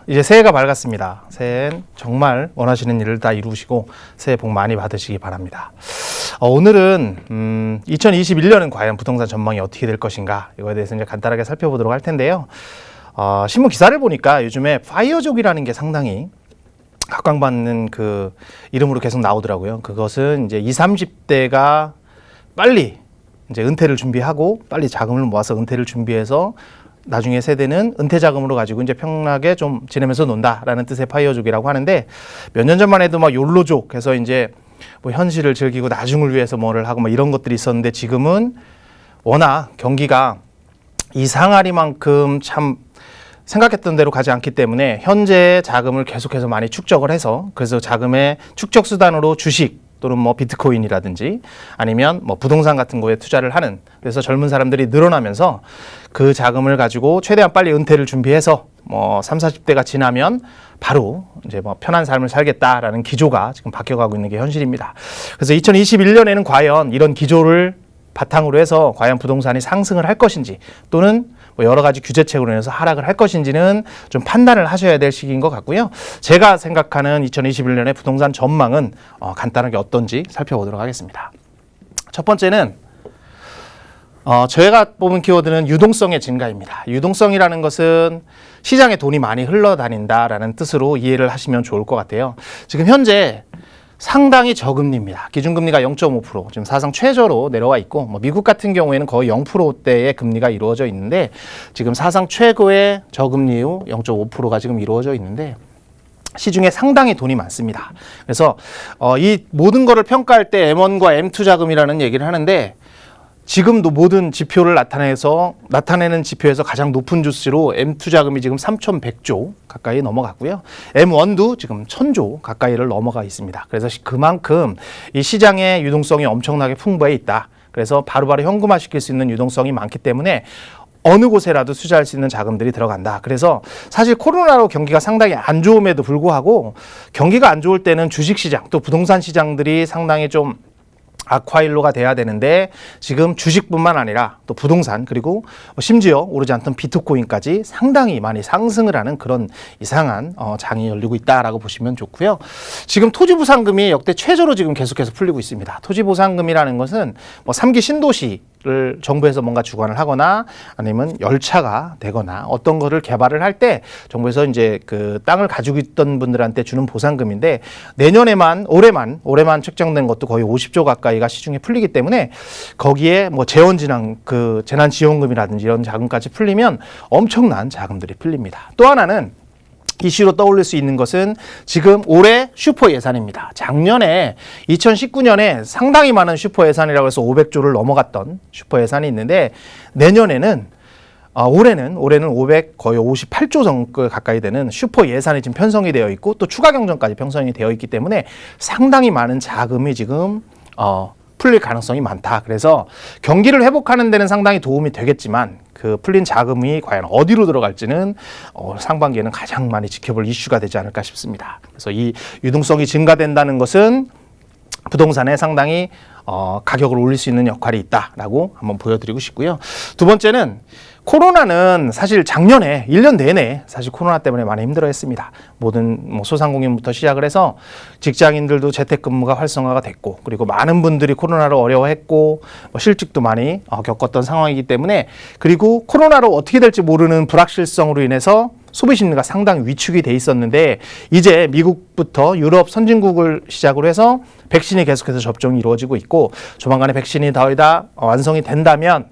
이제 새해가 밝았습니다. 새해엔 정말 원하시는 일을 다 이루시고 새해 복 많이 받으시기 바랍니다. 오늘은 2021년은 과연 부동산 전망이 어떻게 될 것인가, 이거에 대해서 이제 간단하게 살펴보도록 할 텐데요. 신문 기사를 보니까 요즘에 파이어족이라는 게 상당히 각광받는 그 이름으로 계속 나오더라고요. 그것은 이제 20, 30대가 빨리 이제 은퇴를 준비하고 빨리 자금을 모아서 은퇴를 준비해서 나중에 세대는 은퇴 자금으로 가지고 이제 편하게 좀 지내면서 논다라는 뜻의 파이어족이라고 하는데, 몇 년 전만 해도 막 욜로족 해서 이제 뭐 현실을 즐기고 나중을 위해서 뭐를 하고 막 이런 것들이 있었는데, 지금은 워낙 경기가 이상하리만큼 참 생각했던 대로 가지 않기 때문에 현재 자금을 계속해서 많이 축적을 해서, 그래서 자금의 축적 수단으로 주식 또는 뭐 비트코인이라든지 아니면 뭐 부동산 같은 거에 투자를 하는, 그래서 젊은 사람들이 늘어나면서 그 자금을 가지고 최대한 빨리 은퇴를 준비해서 뭐 30, 40대가 지나면 바로 이제 뭐 편한 삶을 살겠다라는 기조가 지금 바뀌어가고 있는 게 현실입니다. 그래서 2021년에는 과연 이런 기조를 바탕으로 해서 과연 부동산이 상승을 할 것인지, 또는 뭐 여러 가지 규제책으로 인해서 하락을 할 것인지는 좀 판단을 하셔야 될 시기인 것 같고요. 제가 생각하는 2021년의 부동산 전망은 간단하게 어떤지 살펴보도록 하겠습니다. 첫 번째는 저희가 뽑은 키워드는 유동성의 증가입니다. 유동성이라는 것은 시장에 돈이 많이 흘러다닌다라는 뜻으로 이해를 하시면 좋을 것 같아요. 지금 현재 상당히 저금리입니다. 기준금리가 0.5%, 지금 사상 최저로 내려와 있고, 뭐 미국 같은 경우에는 거의 0%대의 금리가 이루어져 있는데, 지금 사상 최고의 저금리 후 0.5%가 지금 이루어져 있는데, 시중에 상당히 돈이 많습니다. 그래서 이 모든 거를 평가할 때 M1과 M2 자금이라는 얘기를 하는데, 지금도 모든 지표를 나타내는 지표에서 가장 높은 주수로 M2 자금이 지금 3,100조 가까이 넘어갔고요. M1도 지금 1,000조 가까이를 넘어가 있습니다. 그래서 그만큼 이 시장의 유동성이 엄청나게 풍부해 있다. 그래서 바로바로 현금화 시킬 수 있는 유동성이 많기 때문에 어느 곳에라도 투자할 수 있는 자금들이 들어간다. 그래서 사실 코로나로 경기가 상당히 안 좋음에도 불구하고, 경기가 안 좋을 때는 주식시장 또 부동산 시장들이 상당히 좀 악화일로가 돼야 되는데, 지금 주식뿐만 아니라 또 부동산, 그리고 심지어 오르지 않던 비트코인까지 상당히 많이 상승을 하는 그런 이상한 장이 열리고 있다라고 보시면 좋고요. 지금 토지보상금이 역대 최저로 지금 계속해서 풀리고 있습니다. 토지보상금이라는 것은 뭐 3기 신도시를 정부에서 뭔가 주관을 하거나 아니면 열차가 되거나 어떤 거를 개발을 할 때 정부에서 이제 그 땅을 가지고 있던 분들한테 주는 보상금인데, 올해만 책정된 것도 거의 50조 가까이가 시중에 풀리기 때문에, 거기에 뭐 재난지원금이라든지 이런 자금까지 풀리면 엄청난 자금들이 풀립니다. 또 하나는 이슈로 떠올릴 수 있는 것은 지금 올해 슈퍼 예산입니다. 작년에 2019년에 상당히 많은 슈퍼 예산이라고 해서 500조를 넘어갔던 슈퍼 예산이 있는데, 내년에는 올해는 거의 58조 정도 가까이 되는 슈퍼 예산이 지금 편성이 되어 있고, 또 추가 경정까지 편성이 되어 있기 때문에 상당히 많은 자금이 지금 풀릴 가능성이 많다. 그래서 경기를 회복하는 데는 상당히 도움이 되겠지만, 그 풀린 자금이 과연 어디로 들어갈지는 상반기에는 가장 많이 지켜볼 이슈가 되지 않을까 싶습니다. 그래서 이 유동성이 증가된다는 것은 부동산에 상당히 가격을 올릴 수 있는 역할이 있다라고 한번 보여드리고 싶고요. 두 번째는, 코로나는 사실 작년에 1년 내내 사실 코로나 때문에 많이 힘들어했습니다. 모든 소상공인부터 시작을 해서 직장인들도 재택근무가 활성화가 됐고, 그리고 많은 분들이 코로나로 어려워했고, 실직도 많이 겪었던 상황이기 때문에, 그리고 코로나로 어떻게 될지 모르는 불확실성으로 인해서 소비 심리가 상당히 위축이 돼 있었는데, 이제 미국부터 유럽 선진국을 시작으로 해서 백신이 계속해서 접종이 이루어지고 있고, 조만간에 백신이 거의 다 완성이 된다면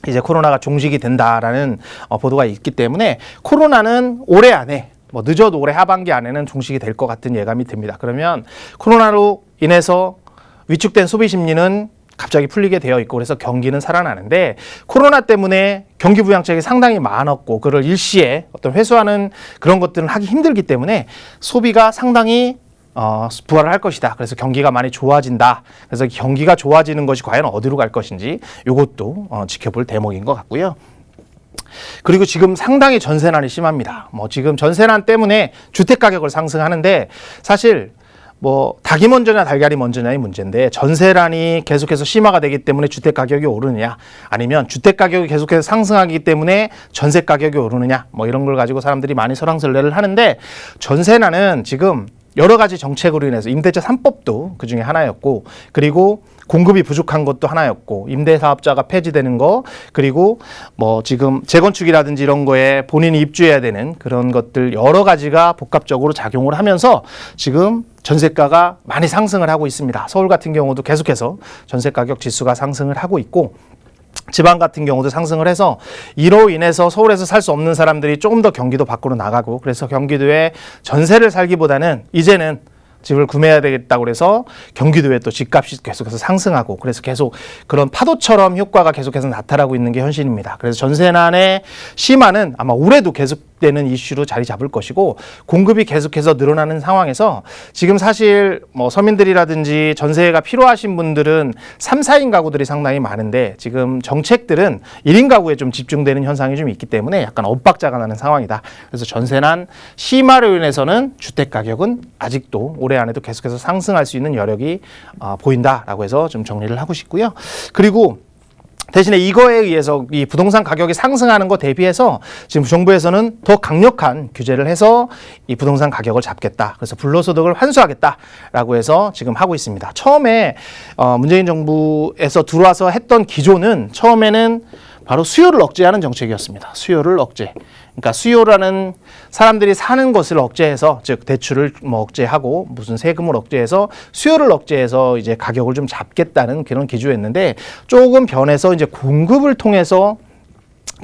이제 코로나가 종식이 된다라는 보도가 있기 때문에, 코로나는 올해 안에, 뭐 늦어도 올해 하반기 안에는 종식이 될 것 같은 예감이 듭니다. 그러면 코로나로 인해서 위축된 소비 심리는 갑자기 풀리게 되어 있고, 그래서 경기는 살아나는데, 코로나 때문에 경기 부양책이 상당히 많았고, 그걸 일시에 어떤 회수하는 그런 것들은 하기 힘들기 때문에 소비가 상당히 부활을 할 것이다. 그래서 경기가 많이 좋아진다. 그래서 경기가 좋아지는 것이 과연 어디로 갈 것인지, 이것도 지켜볼 대목인 것 같고요. 그리고 지금 상당히 전세난이 심합니다. 지금 전세난 때문에 주택 가격을 상승하는데, 사실 뭐 닭이 먼저냐 달걀이 먼저냐의 문제인데 전세난이 계속해서 심화가 되기 때문에 주택 가격이 오르느냐 아니면 주택 가격이 계속해서 상승하기 때문에 전세 가격이 오르느냐 뭐 이런 걸 가지고 사람들이 많이 설왕설래를 하는데 전세난은 지금 여러 가지 정책으로 인해서 임대차 3법도 그중에 하나였고 그리고 공급이 부족한 것도 하나였고 임대사업자가 폐지되는 거 그리고 뭐 지금 재건축이라든지 이런 거에 본인이 입주해야 되는 그런 것들 여러 가지가 복합적으로 작용을 하면서 지금 전세가가 많이 상승을 하고 있습니다. 서울 같은 경우도 계속해서 전세 가격 지수가 상승을 하고 있고 지방 같은 경우도 상승을 해서 이로 인해서 서울에서 살 수 없는 사람들이 조금 더 경기도 밖으로 나가고 그래서 경기도에 전세를 살기보다는 이제는 집을 구매해야 되겠다고 그래서 경기도에 또 집값이 계속해서 상승하고 그래서 계속 그런 파도처럼 효과가 계속해서 나타나고 있는 게 현실입니다. 그래서 전세난의 심화는 아마 올해도 계속되는 이슈로 자리 잡을 것이고 공급이 계속해서 늘어나는 상황에서 지금 사실 뭐 서민들이라든지 전세가 필요하신 분들은 3, 4인 가구들이 상당히 많은데 지금 정책들은 1인 가구에 좀 집중되는 현상이 좀 있기 때문에 약간 엇박자가 나는 상황이다. 그래서 전세난 심화로 인해서는 주택 가격은 아직도 올해 안에도 계속해서 상승할 수 있는 여력이 보인다라고 해서 좀 정리를 하고 싶고요. 그리고 대신에 이거에 의해서 이 부동산 가격이 상승하는 거 대비해서 지금 정부에서는 더 강력한 규제를 해서 이 부동산 가격을 잡겠다. 그래서 불로소득을 환수하겠다라고 해서 지금 하고 있습니다. 처음에 문재인 정부에서 들어와서 했던 기조는 처음에는 바로 수요를 억제하는 정책이었습니다. 수요를 억제. 그러니까 수요라는 사람들이 사는 것을 억제해서 즉 대출을 뭐 억제하고 무슨 세금을 억제해서 수요를 억제해서 이제 가격을 좀 잡겠다는 그런 기조였는데 조금 변해서 이제 공급을 통해서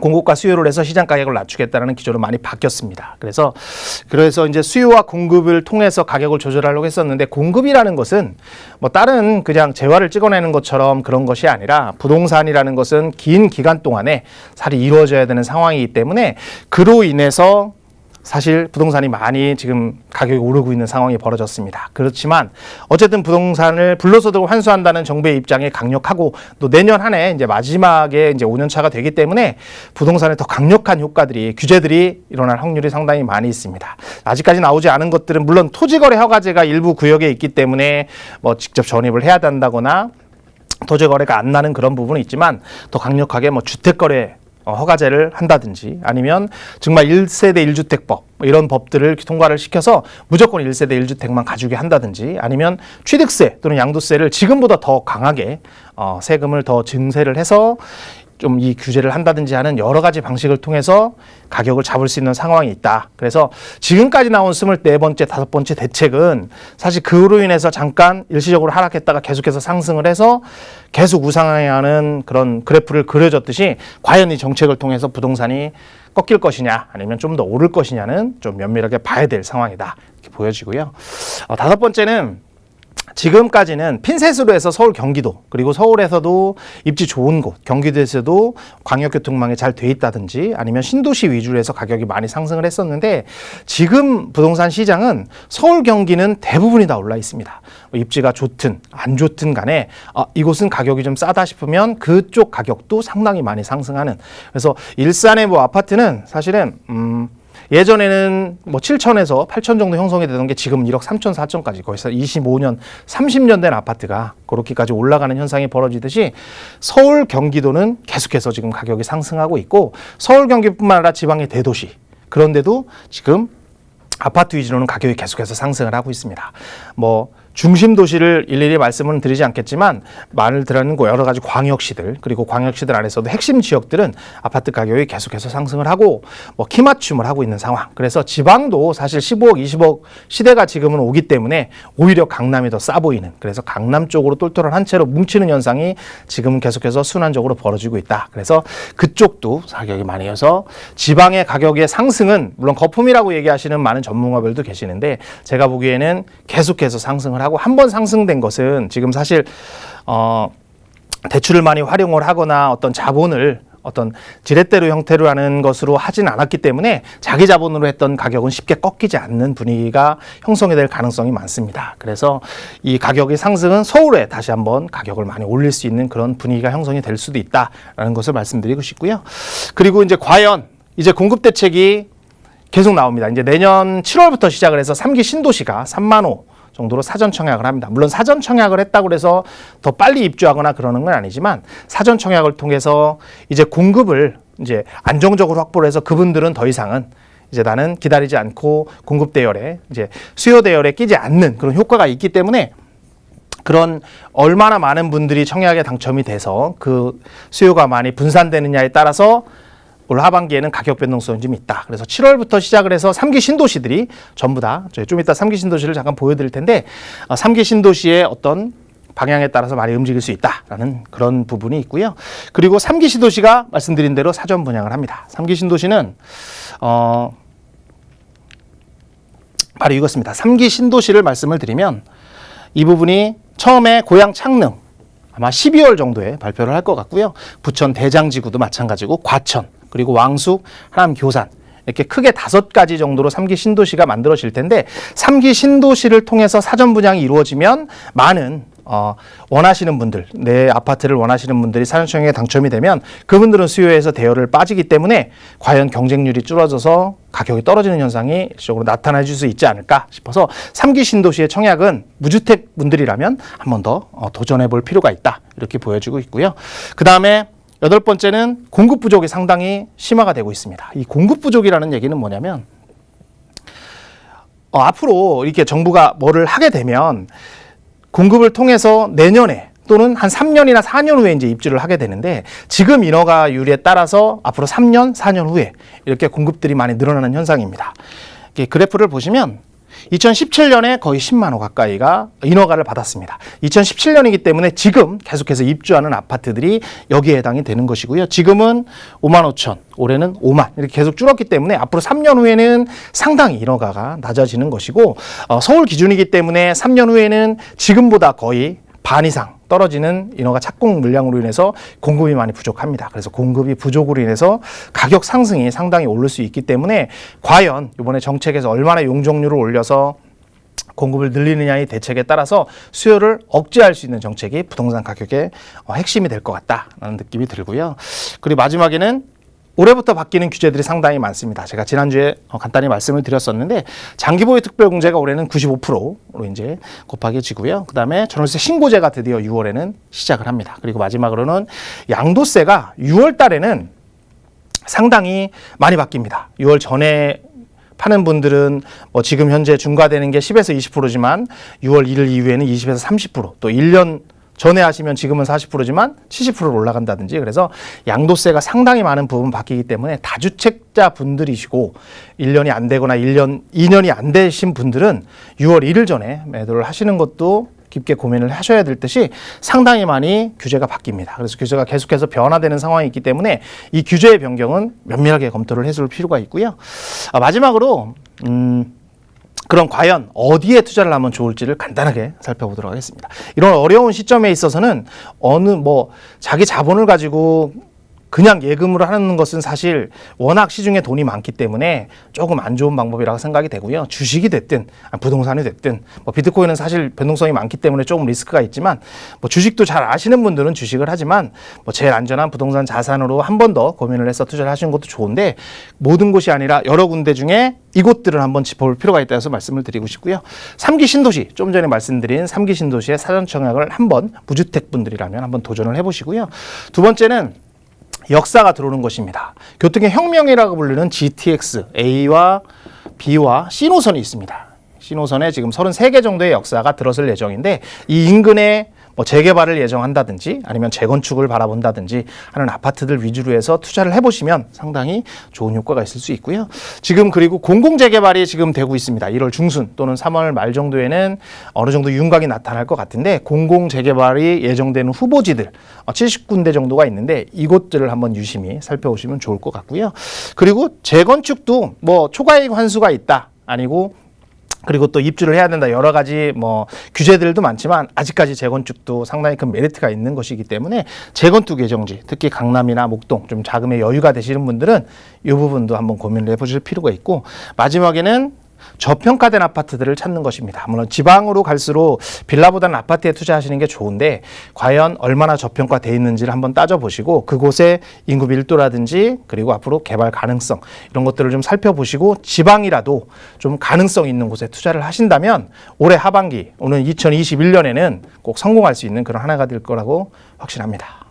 공급과 수요를 해서 시장 가격을 낮추겠다는 기조로 많이 바뀌었습니다. 그래서 이제 수요와 공급을 통해서 가격을 조절하려고 했었는데 공급이라는 것은 뭐 다른 그냥 재화를 찍어내는 것처럼 그런 것이 아니라 부동산이라는 것은 긴 기간 동안에 살이 이루어져야 되는 상황이기 때문에 그로 인해서 사실 부동산이 많이 지금 가격이 오르고 있는 상황이 벌어졌습니다. 그렇지만 어쨌든 부동산을 불로소득을 환수한다는 정부의 입장이 강력하고 또 내년 한 해 이제 마지막에 이제 5년 차가 되기 때문에 부동산에 더 강력한 효과들이 규제들이 일어날 확률이 상당히 많이 있습니다. 아직까지 나오지 않은 것들은 물론 토지거래 허가제가 일부 구역에 있기 때문에 뭐 직접 전입을 해야 된다거나 토지거래가 안 나는 그런 부분은 있지만 더 강력하게 뭐 주택거래 허가제를 한다든지 아니면 정말 1세대 1주택법 이런 법들을 통과를 시켜서 무조건 1세대 1주택만 가지게 한다든지 아니면 취득세 또는 양도세를 지금보다 더 강하게 세금을 더 증세를 해서 좀 이 규제를 한다든지 하는 여러 가지 방식을 통해서 가격을 잡을 수 있는 상황이 있다. 그래서 지금까지 나온 24번째, 5번째 대책은 사실 그로 인해서 잠깐 일시적으로 하락했다가 계속해서 상승을 해서 계속 우상향하는 그런 그래프를 그려졌듯이 과연 이 정책을 통해서 부동산이 꺾일 것이냐 아니면 좀 더 오를 것이냐는 좀 면밀하게 봐야 될 상황이다. 이렇게 보여지고요. 5번째는 지금까지는 핀셋으로 해서 서울 경기도 그리고 서울에서도 입지 좋은 곳 경기도에서도 광역교통망이 잘 돼 있다든지 아니면 신도시 위주로 해서 가격이 많이 상승을 했었는데 지금 부동산 시장은 서울 경기는 대부분이 다 올라 있습니다. 입지가 좋든 안 좋든 간에 이곳은 가격이 좀 싸다 싶으면 그쪽 가격도 상당히 많이 상승하는 그래서 일산의 뭐 아파트는 사실은 예전에는 뭐 7천에서 8천 정도 형성이 되던 게 지금 1억 3천, 4천까지 거의 25년, 30년 된 아파트가 그렇게까지 올라가는 현상이 벌어지듯이 서울, 경기도는 계속해서 지금 가격이 상승하고 있고 서울, 경기뿐만 아니라 지방의 대도시 그런데도 지금 아파트 위주로는 가격이 계속해서 상승을 하고 있습니다. 뭐 중심 도시를 일일이 말씀은 드리지 않겠지만 말을 드리는 여러 가지 광역시들 그리고 광역시들 안에서도 핵심 지역들은 아파트 가격이 계속해서 상승을 하고 뭐 키 맞춤을 하고 있는 상황. 그래서 지방도 사실 15억, 20억 시대가 지금은 오기 때문에 오히려 강남이 더 싸 보이는 그래서 강남 쪽으로 똘똘한 한 채로 뭉치는 현상이 지금은 계속해서 순환적으로 벌어지고 있다. 그래서 그쪽도 가격이 많이 해서 지방의 가격의 상승은 물론 거품이라고 얘기하시는 많은 전문가들도 계시는데 제가 보기에는 계속해서 상승을 하고 한 번 상승된 것은 지금 사실 대출을 많이 활용을 하거나 어떤 자본을 어떤 지렛대로 형태로 하는 것으로 하진 않았기 때문에 자기 자본으로 했던 가격은 쉽게 꺾이지 않는 분위기가 형성이 될 가능성이 많습니다. 그래서 이 가격의 상승은 서울에 다시 한번 가격을 많이 올릴 수 있는 그런 분위기가 형성이 될 수도 있다라는 것을 말씀드리고 싶고요. 그리고 이제 과연 이제 공급 대책이 계속 나옵니다. 이제 내년 7월부터 시작을 해서 3기 신도시가 3만 호 정도로 사전 청약을 합니다. 물론 사전 청약을 했다고 해서 더 빨리 입주하거나 그러는 건 아니지만 사전 청약을 통해서 이제 공급을 이제 안정적으로 확보를 해서 그분들은 더 이상은 이제 나는 기다리지 않고 공급 대열에 이제 수요 대열에 끼지 않는 그런 효과가 있기 때문에 그런 얼마나 많은 분들이 청약에 당첨이 돼서 그 수요가 많이 분산되느냐에 따라서 올 하반기에는 가격 변동성이 좀 있다. 그래서 7월부터 시작을 해서 3기 신도시들이 전부 다 좀 이따 3기 신도시를 잠깐 보여드릴 텐데 3기 신도시의 어떤 방향에 따라서 많이 움직일 수 있다라는 그런 부분이 있고요. 그리고 3기 신도시가 말씀드린 대로 사전 분양을 합니다. 3기 신도시는 바로 이것입니다. 3기 신도시를 말씀을 드리면 이 부분이 처음에 고양 창릉 아마 12월 정도에 발표를 할 것 같고요. 부천 대장지구도 마찬가지고 과천 그리고 왕숙, 하남 교산 이렇게 크게 5가지 정도로 3기 신도시가 만들어질 텐데 3기 신도시를 통해서 사전 분양이 이루어지면 많은 원하시는 분들, 내 아파트를 원하시는 분들이 사전 청약에 당첨이 되면 그분들은 수요에서 대열을 빠지기 때문에 과연 경쟁률이 줄어져서 가격이 떨어지는 현상이 일시적으로 나타날 수 있지 않을까 싶어서 3기 신도시의 청약은 무주택 분들이라면 한 번 더 도전해 볼 필요가 있다. 이렇게 보여지고 있고요. 그 다음에 8번째는 공급 부족이 상당히 심화가 되고 있습니다. 이 공급 부족이라는 얘기는 뭐냐면 앞으로 이렇게 정부가 뭐를 하게 되면 공급을 통해서 내년에 또는 한 3년이나 4년 후에 이제 입주를 하게 되는데 지금 인허가율에 따라서 앞으로 3년, 4년 후에 이렇게 공급들이 많이 늘어나는 현상입니다. 그래프를 보시면 2017년에 거의 10만 호 가까이가 인허가를 받았습니다. 2017년이기 때문에 지금 계속해서 입주하는 아파트들이 여기에 해당이 되는 것이고요. 지금은 5만 5천, 올해는 5만 이렇게 계속 줄었기 때문에 앞으로 3년 후에는 상당히 인허가가 낮아지는 것이고 서울 기준이기 때문에 3년 후에는 지금보다 거의 반 이상 떨어지는 인허가 착공 물량으로 인해서 공급이 많이 부족합니다. 그래서 공급이 부족으로 인해서 가격 상승이 상당히 오를 수 있기 때문에 과연 이번에 정책에서 얼마나 용적률을 올려서 공급을 늘리느냐의 대책에 따라서 수요를 억제할 수 있는 정책이 부동산 가격의 핵심이 될 것 같다라는 느낌이 들고요. 그리고 마지막에는 올해부터 바뀌는 규제들이 상당히 많습니다. 제가 지난주에 간단히 말씀을 드렸었는데 장기보유 특별공제가 올해는 95%로 이제 곱하기지고요. 그다음에 전월세 신고제가 드디어 6월에는 시작을 합니다. 그리고 마지막으로는 양도세가 6월 달에는 상당히 많이 바뀝니다. 6월 전에 파는 분들은 지금 현재 중과되는 게 10에서 20%지만 6월 1일 이후에는 20에서 30%, 또 1년 전에 하시면 지금은 40%지만 70%로 올라간다든지 그래서 양도세가 상당히 많은 부분 바뀌기 때문에 다주택자 분들이시고 1년이 안 되거나 2년이 안 되신 분들은 6월 1일 전에 매도를 하시는 것도 깊게 고민을 하셔야 될 듯이 상당히 많이 규제가 바뀝니다. 그래서 규제가 계속해서 변화되는 상황이 있기 때문에 이 규제의 변경은 면밀하게 검토를 해줄 필요가 있고요. 마지막으로 그럼 과연 어디에 투자를 하면 좋을지를 간단하게 살펴보도록 하겠습니다. 이런 어려운 시점에 있어서는 자기 자본을 가지고 그냥 예금으로 하는 것은 사실 워낙 시중에 돈이 많기 때문에 조금 안 좋은 방법이라고 생각이 되고요. 주식이 됐든 부동산이 됐든 비트코인은 사실 변동성이 많기 때문에 조금 리스크가 있지만 주식도 잘 아시는 분들은 주식을 하지만 제일 안전한 부동산 자산으로 한 번 더 고민을 해서 투자를 하시는 것도 좋은데 모든 곳이 아니라 여러 군데 중에 이곳들을 한번 짚어볼 필요가 있다 해서 말씀을 드리고 싶고요. 3기 신도시, 좀 전에 말씀드린 3기 신도시의 사전 청약을 한번 무주택 분들이라면 한번 도전을 해보시고요. 두 번째는 역사가 들어오는 것입니다. 교통의 혁명이라고 불리는 GTX A와 B와 C 노선이 있습니다. C 노선에 지금 33개 정도의 역사가 들어설 예정인데 이 인근에 재개발을 예정한다든지 아니면 재건축을 바라본다든지 하는 아파트들 위주로 해서 투자를 해보시면 상당히 좋은 효과가 있을 수 있고요. 지금 그리고 공공재개발이 지금 되고 있습니다. 1월 중순 또는 3월 말 정도에는 어느 정도 윤곽이 나타날 것 같은데 공공재개발이 예정되는 후보지들 70군데 정도가 있는데 이곳들을 한번 유심히 살펴보시면 좋을 것 같고요. 그리고 재건축도 초과이익 환수가 있다 아니고 그리고 또 입주를 해야 된다 여러 가지 규제들도 많지만 아직까지 재건축도 상당히 큰 메리트가 있는 것이기 때문에 재건축 예정지 특히 강남이나 목동 좀 자금의 여유가 되시는 분들은 이 부분도 한번 고민을 해보실 필요가 있고 마지막에는 저평가된 아파트들을 찾는 것입니다. 물론 지방으로 갈수록 빌라보다는 아파트에 투자하시는 게 좋은데 과연 얼마나 저평가되어 있는지를 한번 따져보시고 그곳의 인구 밀도라든지 그리고 앞으로 개발 가능성 이런 것들을 좀 살펴보시고 지방이라도 좀 가능성 있는 곳에 투자를 하신다면 올해 하반기 오는 2021년에는 꼭 성공할 수 있는 그런 한 해가 될 거라고 확신합니다.